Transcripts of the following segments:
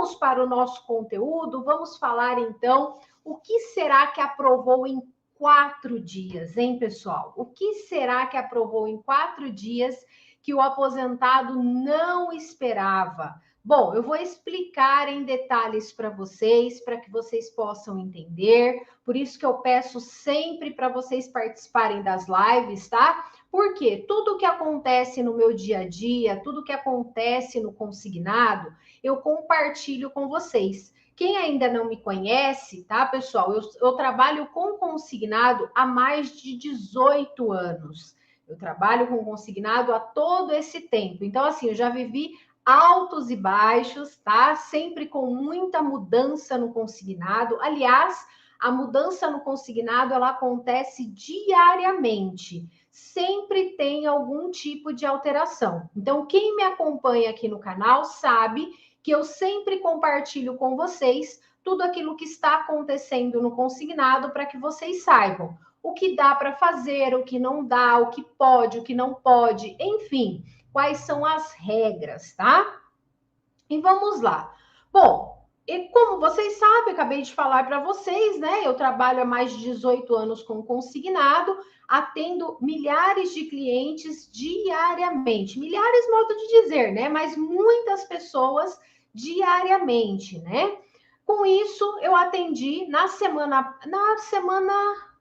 vamos para o nosso conteúdo, vamos falar então o que será que aprovou em 4 dias, hein, pessoal? O que será que aprovou em 4 dias que o aposentado não esperava? Bom, eu vou explicar em detalhes para que vocês possam entender. Por isso que eu peço sempre para vocês participarem das lives, tá? Porque tudo que acontece no meu dia a dia, tudo que acontece no consignado, eu compartilho com vocês. Quem ainda não me conhece, tá, pessoal? Eu trabalho com consignado há mais de 18 anos. Eu trabalho com consignado há todo esse tempo. Então, assim, eu já vivi altos e baixos, tá? Sempre com muita mudança no consignado. Aliás, a mudança no consignado, ela acontece diariamente. Sempre tem algum tipo de alteração. Então, quem me acompanha aqui no canal sabe que eu sempre compartilho com vocês tudo aquilo que está acontecendo no consignado para que vocês saibam o que dá para fazer, o que não dá, o que pode, o que não pode, enfim, quais são as regras, tá? E vamos lá. Bom, e como vocês sabem, acabei de falar para vocês, né? Eu trabalho há mais de 18 anos com consignado, atendo milhares de clientes diariamente. Milhares, modo de dizer, né? Mas muitas pessoas diariamente, né? Com isso, eu atendi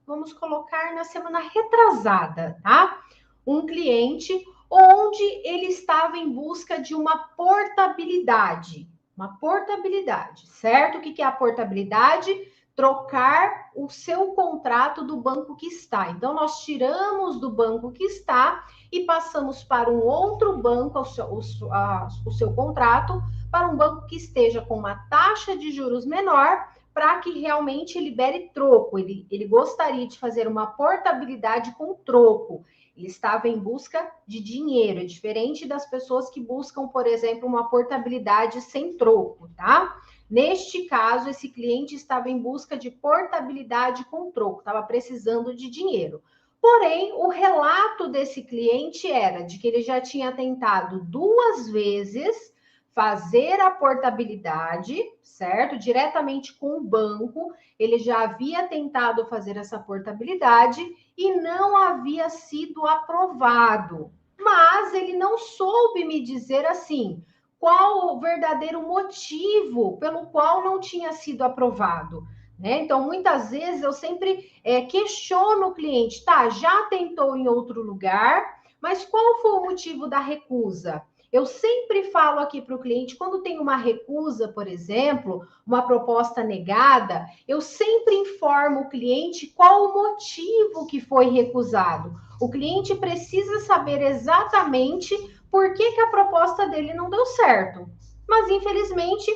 vamos colocar na semana retrasada, tá? Um cliente onde ele estava em busca de uma portabilidade. Uma portabilidade, certo? O que é a portabilidade? Trocar o seu contrato do banco que está. Então, nós tiramos do banco que está e passamos para um outro banco o seu contrato, para um banco que esteja com uma taxa de juros menor, para que realmente libere troco. Ele gostaria de fazer uma portabilidade com troco. Ele estava em busca de dinheiro, é diferente das pessoas que buscam, por exemplo, uma portabilidade sem troco, tá? Neste caso, esse cliente estava em busca de portabilidade com troco, estava precisando de dinheiro. Porém, o relato desse cliente era de que ele já tinha tentado 2 vezes fazer a portabilidade, certo? Diretamente com o banco, ele já havia tentado fazer essa portabilidade e não havia sido aprovado. Mas ele não soube me dizer assim, qual o verdadeiro motivo pelo qual não tinha sido aprovado. Né? Então, muitas vezes eu sempre questiono o cliente, tá? Já tentou em outro lugar, mas qual foi o motivo da recusa? Eu sempre falo aqui para o cliente, quando tem uma recusa, por exemplo, uma proposta negada, eu sempre informo o cliente qual o motivo que foi recusado. O cliente precisa saber exatamente por que a proposta dele não deu certo. Mas, infelizmente,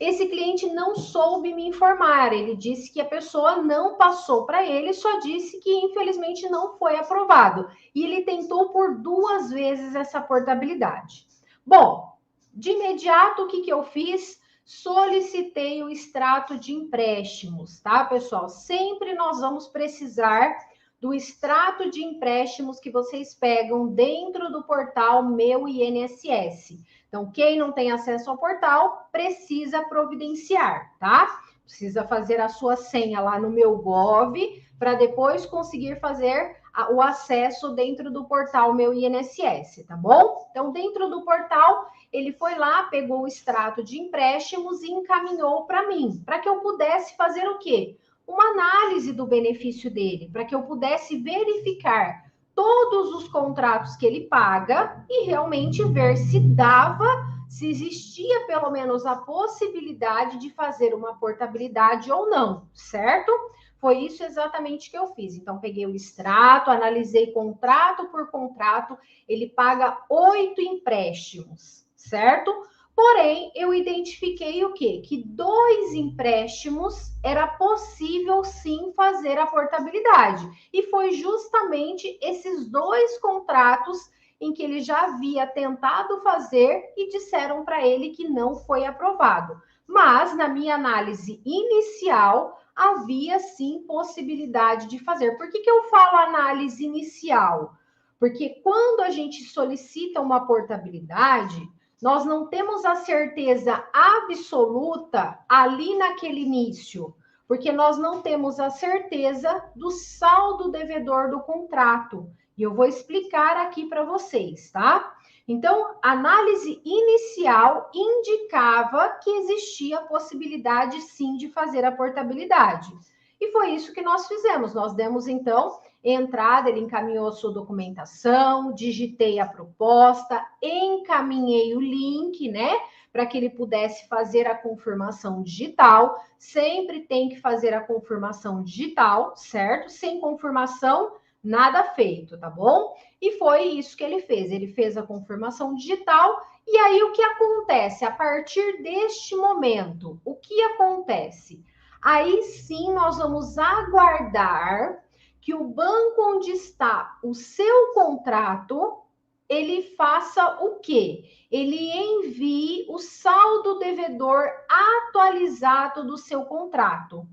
esse cliente não soube me informar. Ele disse que a pessoa não passou para ele, só disse que infelizmente não foi aprovado. E ele tentou por 2 vezes essa portabilidade. Bom, de imediato, o que eu fiz? Solicitei o extrato de empréstimos, tá, pessoal? Sempre nós vamos precisar do extrato de empréstimos que vocês pegam dentro do portal Meu INSS. Então, quem não tem acesso ao portal, precisa providenciar, tá? Precisa fazer a sua senha lá no Meu Gov, para depois conseguir fazer o acesso dentro do portal Meu INSS, tá bom? Então, dentro do portal, ele foi lá, pegou o extrato de empréstimos e encaminhou para mim, para que eu pudesse fazer o quê? Uma análise do benefício dele, para que eu pudesse verificar todos os contratos que ele paga e realmente ver se dava, se existia pelo menos a possibilidade de fazer uma portabilidade ou não, certo? Foi isso exatamente que eu fiz. Então, peguei o extrato, analisei contrato por contrato, ele paga 8 empréstimos, certo? Porém, eu identifiquei o quê? Que 2 empréstimos era possível sim fazer a portabilidade. E foi justamente esses 2 contratos em que ele já havia tentado fazer e disseram para ele que não foi aprovado. Mas, na minha análise inicial, havia sim possibilidade de fazer. Por que eu falo análise inicial? Porque quando a gente solicita uma portabilidade, nós não temos a certeza absoluta ali naquele início, porque nós não temos a certeza do saldo devedor do contrato. E eu vou explicar aqui para vocês, tá? Então, a análise inicial indicava que existia a possibilidade, sim, de fazer a portabilidade. E foi isso que nós fizemos. Nós demos, então, entrada, ele encaminhou a sua documentação, digitei a proposta, encaminhei o link, né? Para que ele pudesse fazer a confirmação digital. Sempre tem que fazer a confirmação digital, certo? Sem confirmação, nada feito, tá bom? E foi isso que ele fez. Ele fez a confirmação digital. E aí, o que acontece? A partir deste momento, o que acontece? Aí sim, nós vamos aguardar que o banco onde está o seu contrato, ele faça o quê? Ele envie o saldo devedor atualizado do seu contrato.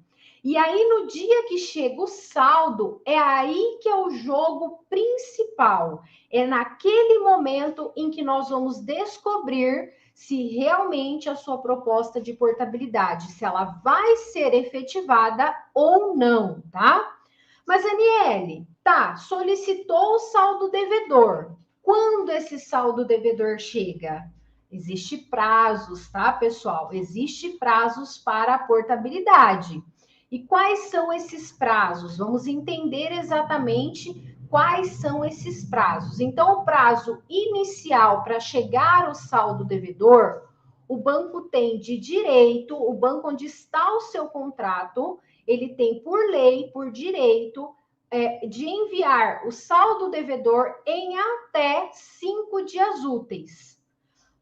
E aí, no dia que chega o saldo, é aí que é o jogo principal. É naquele momento em que nós vamos descobrir se realmente a sua proposta de portabilidade, se ela vai ser efetivada ou não, tá? Mas, Aniele, tá, solicitou o saldo devedor. Quando esse saldo devedor chega? Existe prazos, tá, pessoal? Existe prazos para a portabilidade. E quais são esses prazos? Vamos entender exatamente quais são esses prazos. Então, o prazo inicial para chegar o saldo devedor, o banco tem de direito, o banco onde está o seu contrato, ele tem por lei, por direito, de enviar o saldo devedor em até 5 dias úteis.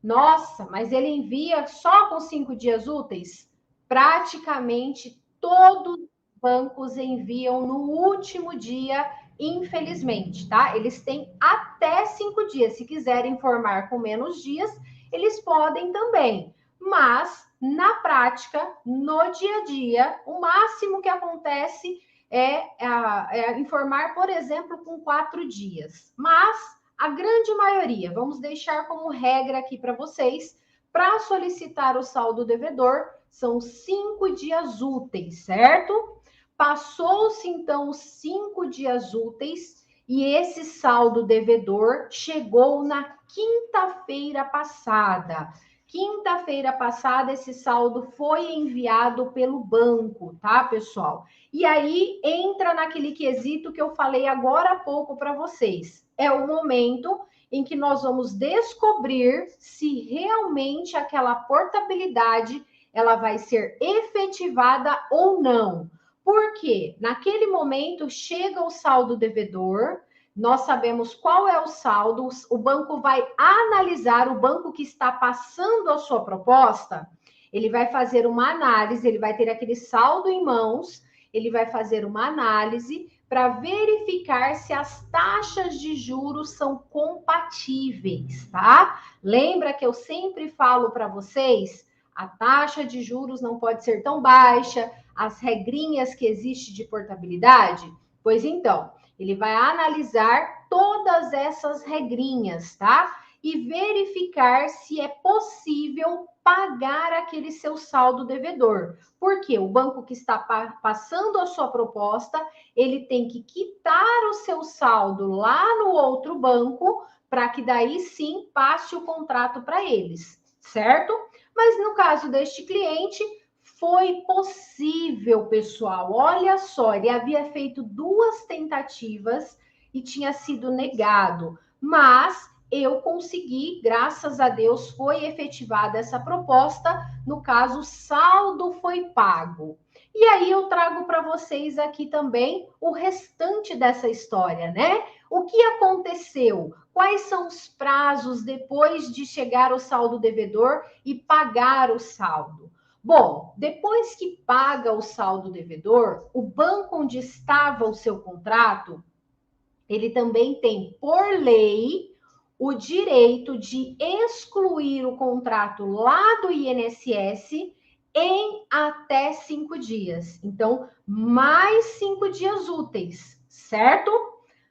Nossa, mas ele envia só com 5 dias úteis? Praticamente todos os bancos enviam no último dia, infelizmente, tá? Eles têm até 5 dias. Se quiserem informar com menos dias, eles podem também. Mas, na prática, no dia a dia, o máximo que acontece é informar, por exemplo, com 4 dias. Mas a grande maioria, vamos deixar como regra aqui para vocês, para solicitar o saldo devedor, são 5 dias úteis, certo? Passou-se, então, os 5 dias úteis e esse saldo devedor chegou na quinta-feira passada. Quinta-feira passada, esse saldo foi enviado pelo banco, tá, pessoal? E aí entra naquele quesito que eu falei agora há pouco para vocês. É o momento em que nós vamos descobrir se realmente aquela portabilidade ela vai ser efetivada ou não. Porque naquele momento chega o saldo devedor, nós sabemos qual é o saldo, o banco vai analisar, o banco que está passando a sua proposta, ele vai fazer uma análise, ele vai ter aquele saldo em mãos, ele vai fazer uma análise para verificar se as taxas de juros são compatíveis, tá? Lembra que eu sempre falo para vocês, a taxa de juros não pode ser tão baixa, as regrinhas que existem de portabilidade? Pois então, ele vai analisar todas essas regrinhas, tá? E verificar se é possível pagar aquele seu saldo devedor. Porque o banco que está passando a sua proposta, ele tem que quitar o seu saldo lá no outro banco, para que daí sim passe o contrato para eles, certo? Mas no caso deste cliente, foi possível, pessoal. Olha só, ele havia feito 2 tentativas e tinha sido negado, mas eu consegui, graças a Deus, foi efetivada essa proposta. No caso, o saldo foi pago. E aí eu trago para vocês aqui também o restante dessa história, né? O que aconteceu? Quais são os prazos depois de chegar o saldo devedor e pagar o saldo? Bom, depois que paga o saldo devedor, o banco onde estava o seu contrato, ele também tem, por lei, o direito de excluir o contrato lá do INSS em até 5 dias. Então, mais 5 dias úteis, certo?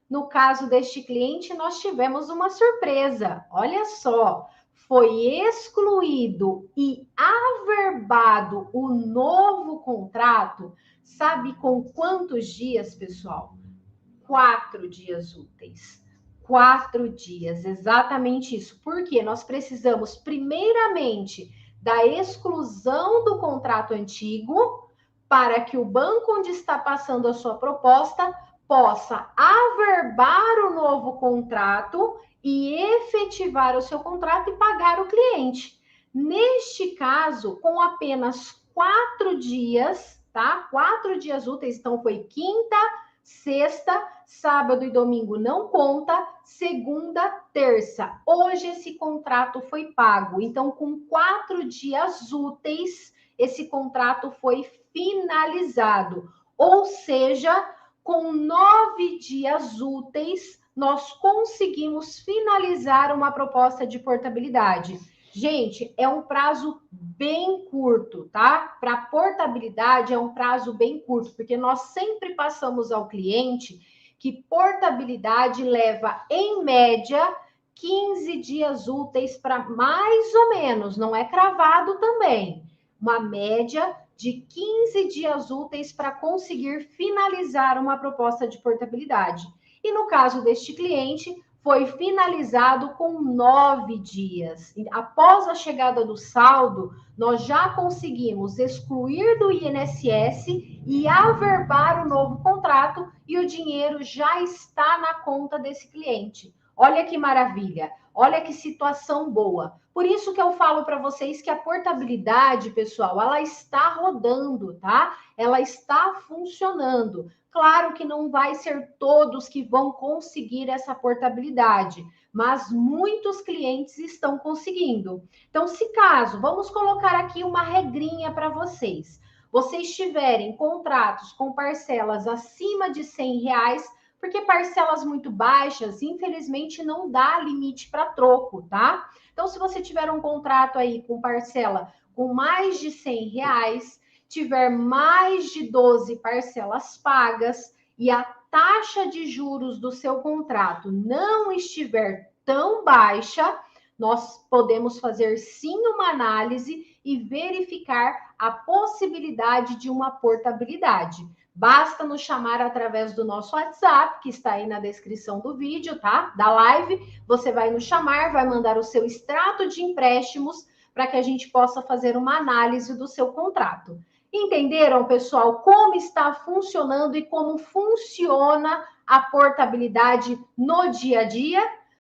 No caso deste cliente, nós tivemos uma surpresa. Olha só, foi excluído e averbado o novo contrato, sabe com quantos dias, pessoal? 4 dias úteis. 4 dias, exatamente isso. Porque nós precisamos, primeiramente, da exclusão do contrato antigo, para que o banco onde está passando a sua proposta possa averbar o novo contrato e efetivar o seu contrato e pagar o cliente. Neste caso, com apenas 4 dias, tá? 4 dias úteis, então foi quinta, sexta, sábado e domingo não conta, segunda, terça. Hoje esse contrato foi pago. Então, com 4 dias úteis, esse contrato foi finalizado. Ou seja, com 9 dias úteis, nós conseguimos finalizar uma proposta de portabilidade. Gente, é um prazo bem curto, tá? Para portabilidade é um prazo bem curto, porque nós sempre passamos ao cliente que portabilidade leva, em média, 15 dias úteis para mais ou menos, não é cravado também, uma média de 15 dias úteis para conseguir finalizar uma proposta de portabilidade. E no caso deste cliente, foi finalizado com 9 dias. Após a chegada do saldo, nós já conseguimos excluir do INSS e averbar o novo contrato e o dinheiro já está na conta desse cliente. Olha que maravilha, olha que situação boa. Por isso que eu falo para vocês que a portabilidade, pessoal, ela está rodando, tá? Ela está funcionando. Claro que não vai ser todos que vão conseguir essa portabilidade, mas muitos clientes estão conseguindo. Então, se caso, vamos colocar aqui uma regrinha para vocês. Vocês tiverem contratos com parcelas acima de R$100, porque parcelas muito baixas, infelizmente, não dá limite para troco, tá? Então, se você tiver um contrato aí com parcela com mais de R$100, tiver mais de 12 parcelas pagas e a taxa de juros do seu contrato não estiver tão baixa, nós podemos fazer sim uma análise e verificar a possibilidade de uma portabilidade. Basta nos chamar através do nosso WhatsApp, que está aí na descrição do vídeo, tá? Da live. Você vai nos chamar, vai mandar o seu extrato de empréstimos para que a gente possa fazer uma análise do seu contrato. Entenderam, pessoal, como está funcionando e como funciona a portabilidade no dia a dia?